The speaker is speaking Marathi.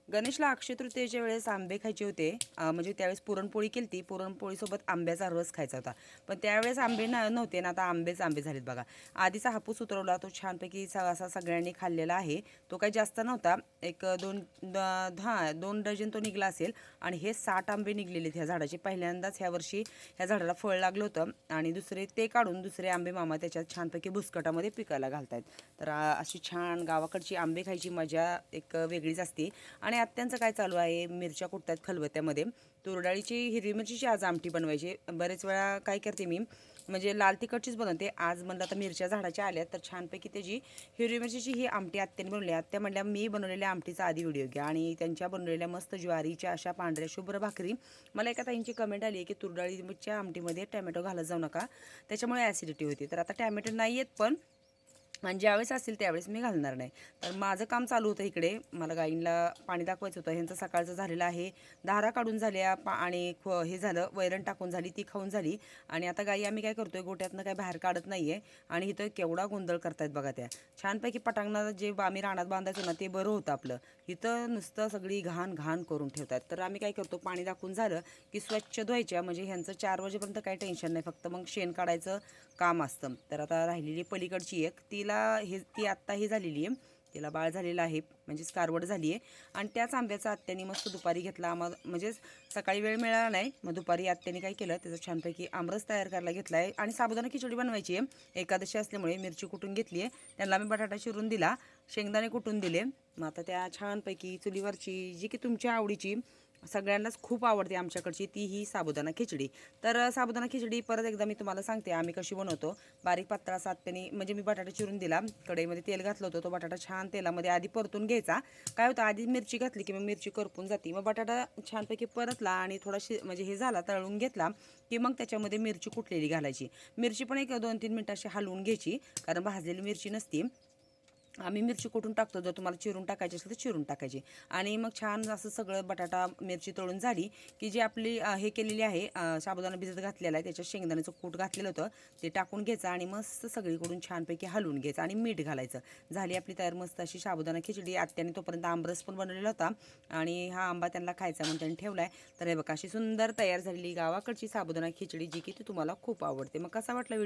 गणेशला अक्षय तृतीयेच्या वेळेस आंबे खायचे होते. म्हणजे त्यावेळेस पुरणपोळी केली ती, पुरणपोळीसोबत आंब्याचा रस खायचा होता. पण त्यावेळेस आंबे नव्हते ना, आता आंबेच आंबे झालेत बघा. आधीचा हापूस उतरवला तो छानपैकी असा सगळ्यांनी खाल्लेला आहे. तो काही जास्त नव्हता, एक 2 डझन तो निघला असेल. आणि हे 60 आंबे निघलेले ह्या झाडाचे. पहिल्यांदाच ह्या वर्षी ह्या झाडाला फळ लागलं होतं. आणि ते काढून दुसरे आंबे मामा त्याच्यात छानपैकी भुसकटामध्ये पिकायला घालतायत. तर अशी छान गावाकडची आंबे खायची मजा एक वेगळीच असते. आणि आत्यांचं काय चालू आहे, मिरच्या कुटतात खलबत्त्यामध्ये. तुरडाळीची हिरवी मिरचीची आज आमटी बनवायची. बरेच वेळा काय करते मी, म्हणजे लाल तिखटचीच बनवते. आज म्हणलं आता मिरच्या झाडाच्या आल्या तर छानपैकी त्याची हिरवी मिरचीची ही आमटी आत्याने बनवली. आत्या म्हणल्या मी बनवलेल्या आमटीचा आधी व्हिडिओ घ्या. आणि त्यांच्या बनवलेल्या मस्त ज्वारीच्या अशा पांढऱ्या शुभ्र भाकरी. मला एका ताईंची कमेंट आली की तुरडाळीच्या आमटीमध्ये टॅमॅटो घालत जाऊ नका, त्याच्यामुळे ॲसिडिटी होती. तर आता टॅमॅटो नाही आहेत, पण आणि ज्यावेळेस असेल त्यावेळेस मी घालणार नाही. तर माझं काम चालू होतं इकडे. मला गाईंना पाणी दाखवायचं होतं. ह्यांचं सकाळचं झालेलं आहे. धारा काढून झाल्या आणि हे झालं, वैरण टाकून झाली, ती खाऊन झाली. आणि आता गाई आम्ही काय करतोय, गोट्यातनं काय बाहेर काढत नाही आहे. आणि इथं केवढा गोंधळ करतायत बघा. त्या छानपैकी पटांगणात जे आम्ही रानात बांधायचो ना, ते बरं होतं आपलं. इथं नुसतं सगळी घाण घाण करून ठेवतात. तर आम्ही काय करतो, पाणी दाखवून झालं की स्वच्छ धुवायच्या. म्हणजे ह्यांचं 4 वाजेपर्यंत काही टेन्शन नाही, फक्त मग शेण काढायचं काम असतं. तर आता राहिलेली पलीकडची एक ती आत्ता ही झालेली आहे. तिला बाळ झालेलं आहे, म्हणजेच कारवड झाली आहे. आणि त्याच आंब्याचा आत्याने मस्त दुपारी घेतला. म्हणजे सकाळी वेळ मिळाला नाही, मग दुपारी आत्याने काय केलं, त्याचं छानपैकी आमरस तयार करायला घेतला आहे. आणि साबुदाणा खिचडी बनवायची आहे. एकादशी असल्यामुळे मिरची कुटून घेतली आहे, त्यांना मी बटाटा चिरून दिला, शेंगदाणे कुटून दिले. मग आता त्या छानपैकी चुलीवरची जी की तुमच्या आवडीची सगळ्यांनाच खूप आवडते आमच्याकडची ती ही साबुदाणा खिचडी. तर साबुदाणा खिचडी परत एकदा मी तुम्हाला सांगते आम्ही कशी बनवतो. बारीक पातळा सातपेनी म्हणजे मी बटाटा चिरून दिला, कढईमध्ये तेल घातलं होतं. तो बटाटा छान तेलामध्ये आधी परतून घ्यायचा. काय होतं, आधी मिरची घातली की मग मिरची करपून जाते. मग बटाटा छानपैकी परतला आणि थोडाशी म्हणजे हे झाला, तळून घेतला की मग त्याच्यामध्ये मिरची कुटलेली घालायची. मिरची पण एक 2-3 मिनटं अशी हलवून घ्यायची, कारण भाजलेली मिरची नसती. आम्ही मिरची कुठून टाकतो, जर तुम्हाला चिरून टाकायची असेल तर चिरून टाकायची. आणि मग छान असं सगळं बटाटा मिरची तळून झाली की जी आपली हे केलेली आहे, साबुदाणा भिजत घातलेला आहे, त्याच्यात शेंगदाण्याचं कूट घातलेलं होतं, ते टाकून घ्यायचं आणि मस्त सगळीकडून छानपैकी हलवून घ्यायचं आणि मीठ घालायचं. झाली आपली तयार मस्त अशी साबुदाणा खिचडी. आत्याने तोपर्यंत आंबरस पण बनवलेला होता आणि हा आंबा त्यांना खायचा म्हणून त्यांनी ठेवला आहे. तर हे बघा अशी सुंदर तयार झालेली गावाकडची साबुदाणा खिचडी, जी की ती तुम्हाला खूप आवडते. मग कसा वाटला व्हिडिओ?